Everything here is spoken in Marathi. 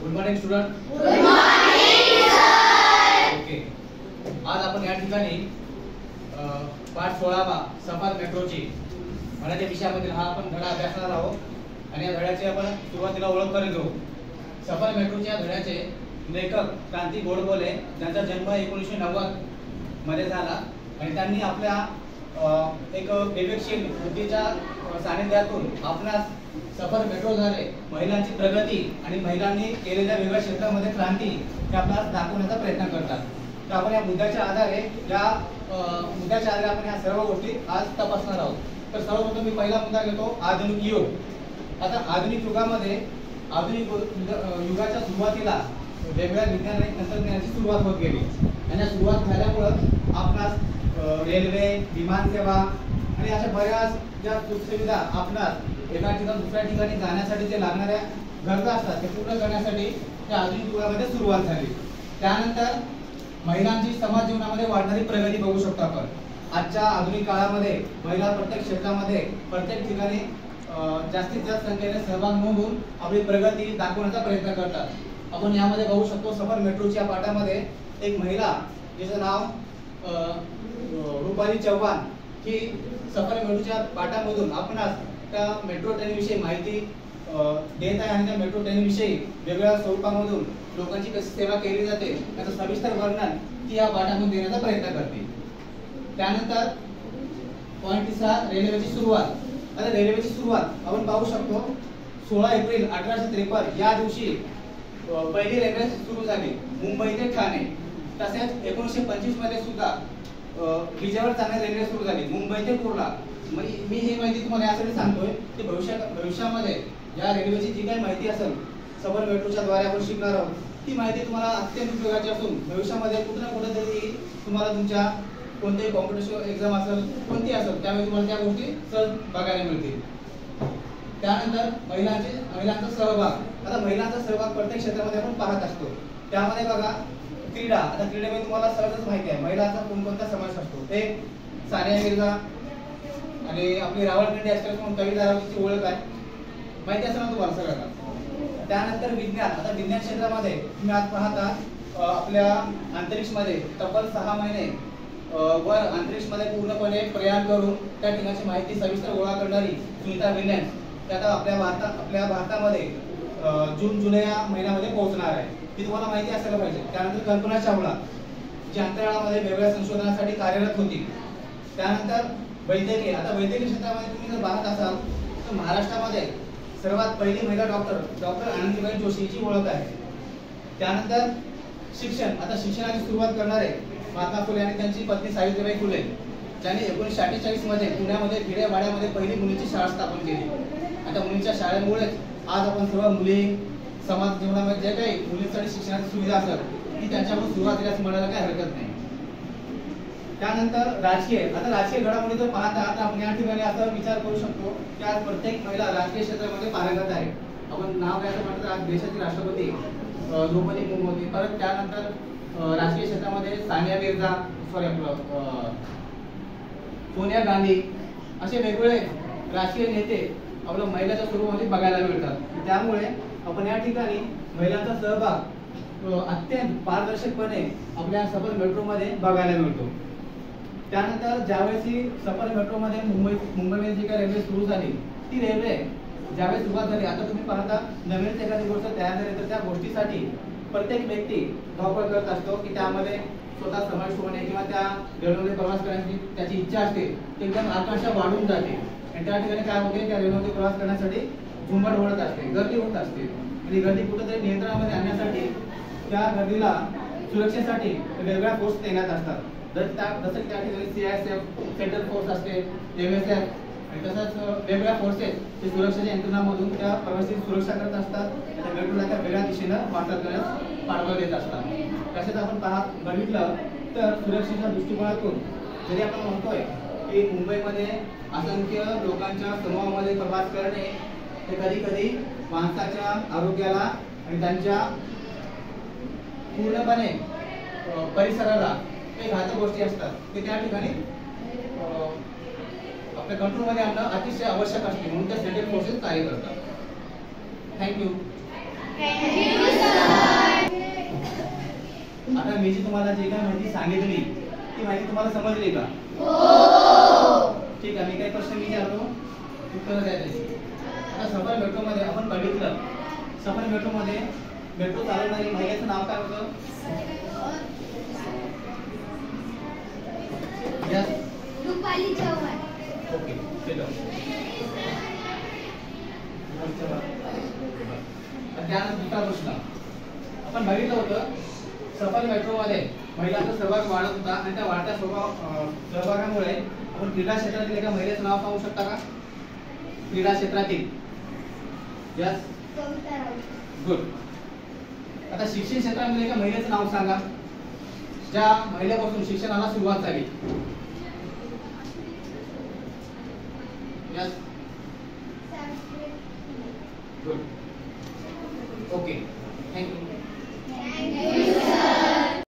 Good morning student. Good morning sir. Okay, आज आपण या ठिकाणी पाठ 16वा सफर मेट्रोची मराठी विषयामधील हा आपण धडा अभ्यासणार आहोत आणि या धड्याची आपण सुरुवातीला ओळख करून घेऊ. सफर मेट्रोच्या धड्याचे लेखक क्रांती गोडबोले, ज्यांचा जन्म 1990 मध्ये झाला आणि त्यांनी आपल्या एक विवेकशील बुद्धीच्या सानिध्यातून आपणास सफर मेट्रो झाले, महिलांची प्रगती आणि महिलांनी केलेल्या वेगळ्या क्षेत्रामध्ये क्रांती हे आपल्याला दाखवण्याचा प्रयत्न करतात. तर आपण या मुद्द्याच्या आधारे आपण या सर्व गोष्टी आज तपासणार आहोत. तर सर्वप्रथम मी पहिला मुद्दा घेतो, आधुनिक युग. आता आधुनिक युगामध्ये युगाच्या सुरुवातीला वेगवेगळ्या विज्ञान आणि तंत्रज्ञानाची सुरुवात होत गेली आणि या सुरुवात झाल्यामुळं आपणास रेल्वे, विमानसेवा आणि अशा बऱ्याच ज्या सुखसुविधा आपणास एका ठिकाणी दुसऱ्या ठिकाणी जाण्यासाठी जे लागणाऱ्या गरजा असतात ते पूर्ण करण्यासाठी त्या आधुनिक युगामध्ये सुरुवात झाली. त्यानंतर महिलांची समाज जीवनामध्ये वाढणारी प्रगती बघू शकतो आपण. आजच्या आधुनिक काळामध्ये महिला प्रत्येक क्षेत्रामध्ये प्रत्येक ठिकाणी जास्तीत जास्त संख्येने सहभाग नोंदवून आपली प्रगती दाखवण्याचा प्रयत्न करतात. आपण यामध्ये बघू शकतो सफर मेट्रोच्या पाठामध्ये एक महिला जिचं नाव रुपाली चव्हाण ही सफर मेट्रोच्या पाठामधून आपणास त्या मेट्रो ट्रेनविषयी माहिती देत आहे आणि त्या मेट्रो ट्रेनविषयी वेगवेगळ्या स्वरूपामधून लोकांची कशी सेवा केली जाते याचं सविस्तर वर्णन ती या पाठामधून देण्याचा प्रयत्न करते. त्यानंतर पॉईंट 3 रेल्वेची सुरुवात. आता रेल्वेची सुरुवात आपण पाहू शकतो 16 एप्रिल 1853 या दिवशी पहिली रेल्वे सुरू झाली मुंबई ते ठाणे. तसेच 1925 मध्ये सुद्धा विजेवर चालणारी रेल्वे सुरू झाली मुंबई ते कुर्ला. मी ही माहिती तुम्हाला यासाठी सांगतोय की भविष्यामध्ये या रेल्वेची जी काही माहिती असेल सफर मेट्रोच्या द्वारे आपण शिकणार आहोत ती माहिती तुम्हाला अत्यंत उपयोगाची असून भविष्यामध्ये कुठे ना कुठेतरी तुम्हाला तुमच्या कोणतेही कॉम्पिटिटिव्ह एक्झाम असेल कोणती असेल त्यावेळी तुम्हाला त्या गोष्टी सहज बघायला मिळतील. त्यानंतर महिलांचा सहभाग. आता महिलांचा सहभाग प्रत्येक क्षेत्रामध्ये आपण पाहत असतो. त्यामध्ये बघा क्रीडा. आता क्रीडेमध्ये तुम्हाला सहजच माहिती आहे महिलांचा कोणकोणता समावेश असतो. एक सानिया मिर्झा आणि आपली रावळपिंडी एक्सप्रेस म्हणून कविताची ओळख आहे, माहिती असेल ना तुम्हाला सगळ्यांना. त्यानंतर विज्ञान. आता विज्ञान क्षेत्रामध्ये तुम्ही आज पाहता आपल्या अंतरिक्षमध्ये तब्बल 6 महिने वर अंतरिक्षमध्ये पूर्णपणे प्रयाण करून त्या ठिकाणची माहिती सविस्तर गोळा करणारी सुनीता विल्यम्स आता आपल्या भारतामध्ये जून जुलै या महिन्यामध्ये पोहोचणार आहे. ती तुम्हाला माहिती असायला पाहिजे. त्यानंतर कल्पना चावला जी अंतराळामध्ये वेगवेगळ्या संशोधनासाठी कार्यरत होती. त्यानंतर वैद्यकीय. आता वैद्यकीय क्षेत्रामध्ये तुम्ही जर पाहत असाल तर महाराष्ट्रामध्ये सर्वात पहिली महिला डॉक्टर आनंदीबाई जोशीची ओळख आहे. त्यानंतर शिक्षण. आता शिक्षणाची सुरुवात करणारे महात्मा फुले आणि त्यांची पत्नी सावित्रीबाई फुले ज्यांनी 1948 मध्ये पुण्यामध्ये खेड्यापाड्यामध्ये पहिली मुलींची शाळा स्थापन केली. आता मुलींच्या शाळेमुळेच आज आपण सर्व मुली समाज जीवनामध्ये जे काही मुलींसाठी शिक्षणाची सुविधा असेल ती त्यांच्याकडून सुरुवातीलाच म्हणायला काही हरकत नाही. त्यानंतर राजकीय. आता राजकीय घडामोडी जर पाहता तर आपण या ठिकाणी असा विचार करू शकतो की आज प्रत्येक महिला राजकीय क्षेत्रामध्ये पारंगत आहे. आपण नाव घ्यायचं म्हटलं तर आज देशाचे राष्ट्रपती द्रौपदी मुर्मू होती. परत त्यानंतर राजकीय क्षेत्रामध्ये सानिया मिर्झा सोनिया गांधी असे वेगवेगळे राजकीय नेते आपल्या महिलाच्या स्वरूपामध्ये बघायला मिळतात. त्यामुळे आपण या ठिकाणी महिलांचा सहभाग अत्यंत पारदर्शकपणे आपल्या सफर मेट्रोमध्ये बघायला मिळतो. त्यानंतर ज्यावेळेस ही सफर मेट्रोमध्ये मुंबईमध्ये जी काही रेल्वे सुरू झाली ती रेल्वे ज्यावेळेस सुरुवात झाली. आता तुम्ही पाहता नवीन एखादी गोष्ट तयार झाली तर त्या गोष्टीसाठी प्रत्येक व्यक्ती धावपळ करत असतो की त्यामध्ये स्वतः समावेश होणे किंवा त्या रेल्वेमध्ये प्रवास करण्याची त्याची इच्छा असते ती एकदम आकांक्षा वाढून जाते आणि त्या ठिकाणी काय होते त्या रेल्वेमध्ये प्रवास करण्यासाठी झुंबड होत असते, गर्दी होत असते आणि गर्दी कुठेतरी नियंत्रणामध्ये आणण्यासाठी त्या गर्दीला सुरक्षेसाठी वेगवेगळ्या फोर्स तैनात असतात. जसं की त्या ठिकाणी CISF सेंट्रल फोर्स असते, MSF आणि तसंच वेगवेगळ्या फोर्सेस ते सुरक्षेच्या यंत्रणामधून त्या प्रवासी सुरक्षा करत असतात. त्या मेट्रोला त्या वेगळ्या दिशेनं वाटचाल करण्यास पाठबळ देत असतात. तसेच आपण बघितलं तर सुरक्षेच्या दृष्टिकोनातून जरी आपण म्हणतोय की मुंबईमध्ये असंख्य लोकांच्या समूहामध्ये प्रवास करणे हे कधी कधी माणसाच्या आरोग्याला आणि त्यांच्या पूर्णपणे परिसराला काही घातक गोष्टी असतात ते त्या ठिकाणी आपल्या कंट्रोलमध्ये आणणं अतिशय आवश्यक असते. म्हणून त्या सेंट्रल फोर्सेस कार्य करतात. थँक्यू. आता मी जी तुम्हाला जी काय माहिती सांगितली ती माहिती तुम्हाला समजली का? ठीक आहे, मी काही प्रश्न विचारतो, उत्तर द्या त्याची. आता सफर मेट्रो मध्ये आपण बघितलं, सफर मेट्रो मध्ये मेट्रो चालवणारी महिलेचं नाव काय होतं? यस, रुपाली चव्हाण. ओके, चलो. त्यानंतर दुसरा प्रश्न आपण बघितलं होतं, सफर मेट्रो मध्ये महिलांचा सहभाग वाढत होता आणि त्या वाढत्या सहभागामुळे आपण क्रीडा क्षेत्रातील एका महिलेचं नाव सांगू शकता का? क्रीडा क्षेत्रातील. यस, कविता राऊत. गुड. आता शिक्षण क्षेत्रामध्ये एका महिलेचं नाव सांगा ज्या महिलेपासून शिक्षणाला सुरुवात झाली. Yes, good. Okay, thank you.